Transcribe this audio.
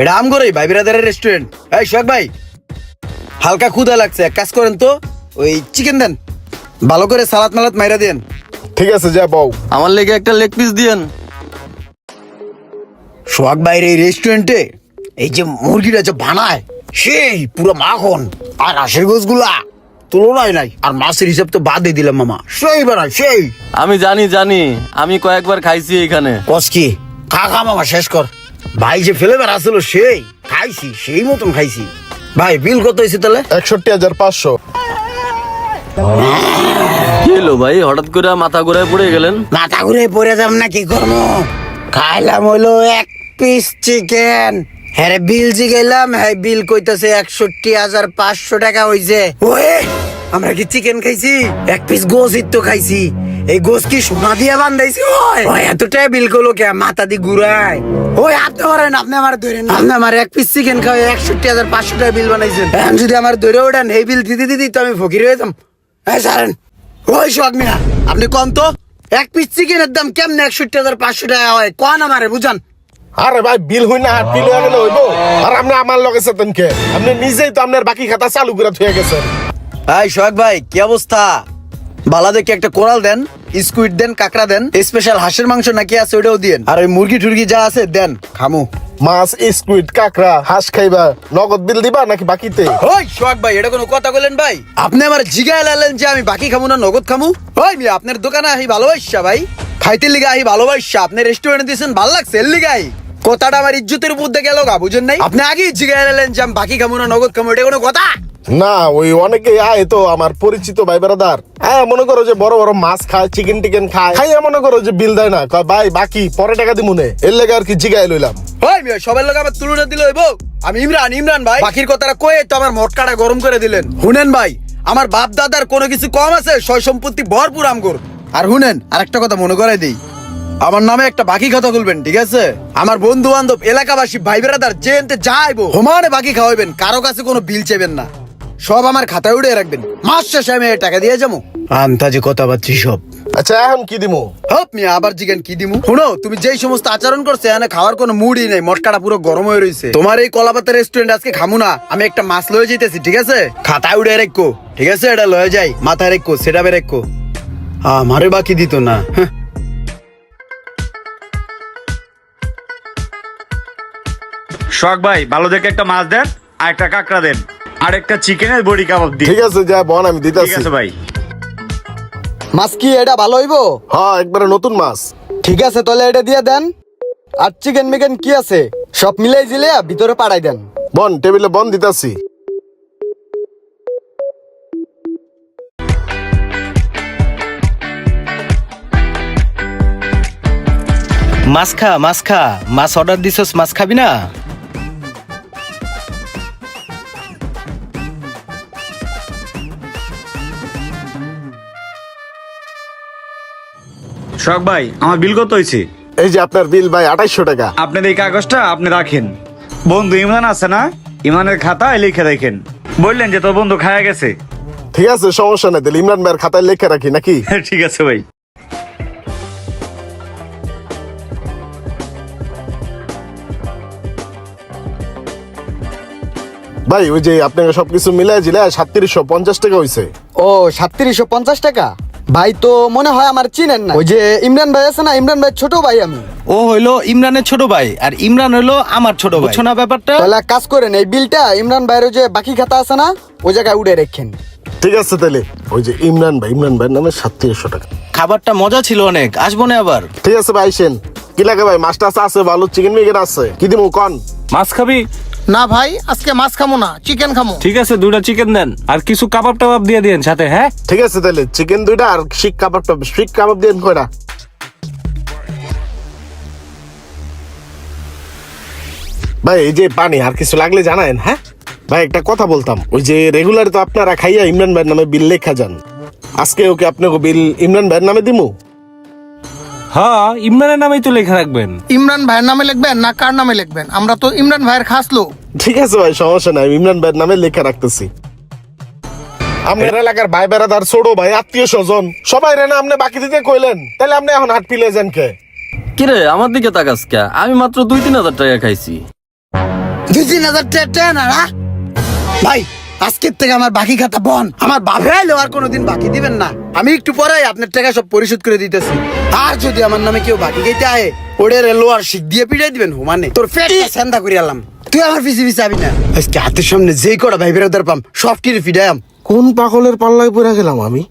এটা আমগোরই ভাই বিরাদারের রেস্টুরেন্ট। এই সোহাগ ভাই, হালকা ক্ষুধা লাগছে, এক কাজ করেন তো ওই চিকেন দেন, ভালো করে সালাদ মালাদ মাইরা দেন। ঠিক আছে যা বউ। আমার লেগে একটা লেগ পিস দিয়েন। সোহাগ ভাইয়ের এই রেস্টুরেন্টে এই যে মুরগিটা যে বানায় সেই পুরো মাখন, আর হাঁসের গোছগুলা তুলনায় নাই, আর মাছের হিসাব তো বাদই দিলাম মামা, সেই বানায় সেই। আমি জানি, আমি কয়েকবার খাইছি এখানে। কসকি খা খা মামা, শেষ কর। ভাই যে ফ্লেভার আসলো সেই খাইছি, সেই মতন খাইছি। ভাই বিল কত হয়েছে তাহলে? 61,500। কি হলো ভাই, হঠাৎ করে মাথা ঘুরে পড়ে গেলেন? মাথা ঘুরে পড়ে যাম না, কি করবো? খাইলাম হইলো এক পিস চিকেন, হ্যাঁ বিল জিগাইলাম, হ্যাঁ বিল কইতাছে 61,500 টাকা হইছে। ওয়ে আমরা কি চিকেন খাইছি? এক পিস গোশই তো খাইছি। এই গোশ কি সোনা দিয়ে বান্ধাইছি? ওই এতটাই বিল করলো কে? মাথা দি ঘুরায়। ওই আপনি ধরেন, আপনি আমার ধরেন, আপনি আমার এক পিস চিকেন খাওয়া 61,500 টাকা বিল বানাইছেন। এখন যদি আমার ধরে ওঠেন এই বিল দিতে দিতে তো আমি ফকির হয়ে যাম। হ্যাঁ সারেন। ওই সোহাগ মিয়া, আপনি কন তো এক পিস চিকেনের দাম কেমনে 61,500 টাকা হয়? কন আমারে বুঝান। আরে ভাই বিল হই না, বিল হয়ে গেলে হইব। আর আপনি আমার লগে সাথেন কে? আপনি নিজেই তো আপনার বাকি খাতা চালু করে থুয়ে গেছেন। এই সোহাগ ভাই, কি অবস্থা? বালা দেখে একটা কোরাল দেন, স্কুইড দেন, কাঁকড়া দেন, স্পেশাল হাঁসের মাংস নাকি আছে ওটাও দিয়েন, আর ওই মুরগি টুরগি যা আছে দেন, খামু। মাছ, স্কুইড, কাঁকড়া, হাঁস খাইবা, নগদ বিল দিবা নাকি বাকিতে? ওই সোহাগ ভাই, এটা কোনো কথা বলেন ভাই? আপনি আমার জিগায় লালেন যে আমি বাকি খামু না নগদ খামু? ওই মিয়া, আপনার দোকানে আহি ভালোবাসা ভাই, খাইতে লিগা আহি ভালোবাসা, আপনি রেস্টুরেন্টে দিয়েছেন ভাল লাগছে এর লিগাই। কথাটা আমার ইজ্জতের উপর দিয়ে গেল গা, বুঝেন নাই? আপনি আগেই জিগায় লালেন যে আমি বাকি খামু না নগদ খামু, এটা কোনো কথা? না, ওই অনেকে আয় তো আমার পরিচিত ভাই বেড়াদার, হ্যাঁ মনে করো যে বড় বড় মাছ খায়, চিকেন টিকেন খায়, খাইয়া মনে করো যে বিল দেয় না, কয় ভাই বাকি পরে টাকা দিমুনে, এর লেগে আর কি জিগাই লইলাম। ওই মিয়া, সবার লোক আমার তুলনা দিলে হইব? আমি ইমরান ভাই, বাকির কথাটা কয়ে তো আমার মটকাটা গরম করে দিলেন। শুনেন ভাই, আমার বাপ দাদার কোনো কিছু কম আছে? সয় সম্পত্তি ভরপুর আমগর। আর শুনেন, আরেকটা কথা মনে করাই দিই, আমার নামে একটা বাকি খাতা খুলবেন, ঠিক আছে? আমার বন্ধু বান্ধব, এলাকাবাসী, ভাই বেড়াদার যে এনতে যাইবো সমানে বাকি খাওয়াবেন, কারো কাছে কোনো বিল চেবেন না, সব আমার খাতায় উড়ে রাখবেন। মাস শেষে আমি টাকা দিয়ে যাবো। আন্তাজে কথা পাচ্ছি সব। আচ্ছা এখন কি দিমু? হপ মিয়া, আবার জিজ্ঞেন কি দিমু? শুনো, তুমি যেই সমস্ত আচরণ করছে এখানে খাওয়ার কোনো মুডই নেই, মটকাটা পুরো গরম হয়ে রয়েছে। তোমার এই কলাপাতা রেস্টুরেন্ট আজকে খামু না, আমি একটা মাছ লয়ে যেতেছি, ঠিক আছে? খাতায় উড়ে রেখো, ঠিক আছে? এটা লয়ে যাই, মাথায় রেখো, সেটা বে রেখো, আমারে বাকি দিত না। শখ ভাই, ভালো দেখে একটা মাছ দেন, আর একটা কাঁকড়া দেন, আর একটা চিকেনের বড়ি কাবাব দিন। ঠিক আছে যা বন, আমি ঠিক দিতেছি। আছে ভাই। মাছ কি এটা ভালো হইবো? হ্যাঁ একবারে নতুন মাছ। ঠিক আছে তাহলে এটা দিয়ে দেন। আর চিকেন মিকেন কি আছে সব মিলাই দিলে ভিতরে পাঠাই দেন। বন, টেবিলে বন দিতেছি। মাছ খা, মাছ অর্ডার দিছস, মাছ খাবি না? শখ ভাই, আমার বিল কত হয়েছে? এই যে আপনার বিল ভাই 2800 টাকা। আপনার এই কাগজটা আপনি রাখেন। বন্ধু ইমরান আছে না, ইমরানের খাতায় লিখে রাখেন। বললেন যে তোর বন্ধু খায়া গেছে। ঠিক আছে সমস্যা নাই, তাহলে ইমরান ভাইয়ের খাতায় লেখা রাখি নাকি? ঠিক আছে ভাই। ভাই ওই যে আপনাকে সবকিছু মিলাই জিলে 3750 টাকা হইছে। ও 3750 টাকা? ভাই তো মনে হয় আমার চিনেন না। ওই যে ইমরান ভাই আছে না, ইমরান ভাই ছোট ভাই আমি। ও হইলো ইমরানের ছোট ভাই, আর ইমরান হইলো আমার ছোট ভাই। বুঝছো না ব্যাপারটা? তাহলে এক কাজ করেন, এই বিলটা ইমরান ভাইয়ের ওই যে বাকি খাতা আছে না, ওই জায়গায় উড়ে রেখেন। ঠিক আছে তাহলে ওই যে ইমরান ভাইয়ের নামে 3700 টাকা। খাবারটা মজা ছিল অনেক, আসবো না আবার? ঠিক আছে ভাই আইসেন। কি লাগে ভাই? মাছটা আছে, ভালো চিকেন মিকেন আছে, কি দিমু কোন? মাছ খাবি? না ভাই, আজকে মাছ খামো না, চিকেন খামো। ঠিক আছে, 2টা চিকেন দেন, আর কিছু কাবাব টাবাব দিয়ে দিন সাথে। হ্যাঁ ঠিক আছে তাহলে চিকেন 2টা আর শিক কাবাব দেন কয়টা? ভাই এই যে পানি আর কিছু লাগলে জানায়েন। হ্যাঁ ভাই একটা কথা বলতাম, ওই যে রেগুলার তো আপনারা খাইয়া ইমরান ভাইয়ের নামে বিল লেখা যান, আজকে ওকে আপনাকে বিল ইমরান ভাইয়ের নামে দিমু? হ্যাঁ, ইমরানের নামেই তো লেখা রাখবেন। ইমরান ভাইয়ের নামে লিখবেন না কার নামে লিখবেন? আমরা তো ইমরান ভাইয়ের খাস লোক। ঠিক আছে ভাই সমস্যা নাই, ইমরান ভাইয়ের নামে লেখা রাখতেছি। আপনার এলাকার ভাই বেড়াদার, ছোট ভাই, আত্মীয় স্বজন সবাই রে না আপনি বাকি দিতে কইলেন, তাহলে আপনি এখন হাট পিলে যান কে? কিরে আমার দিকে তাকাস কে? আমি মাত্র 2-3 হাজার টাকা খাইছি। 2-3 হাজার টাকা না না ভাই, আজকের থেকে আমার বাকি খাতা বন। আমার বাপে আইলেও আর কোনোদিন বাকি দিবেন না। আমি একটু পরেই আপনার টাকা সব পরিশোধ করে দিতেছি। আর যদি আমার নামে কেউ বাকি খাইতে আয়, ওরে লোয়ার শিখ দিয়ে পিটাই দিবেন হুমানে। তোর ফেট সেন্দা করে আলাম। তুই আমার পিছিয়ে পিছিয়ে আবি না। আজকে হাতের সামনে যেই কটা ভাই বেরোদার পাম সব টিরে ফিডায়াম। কোন পাগলের পাল্লায় পড়ে গেলাম আমি?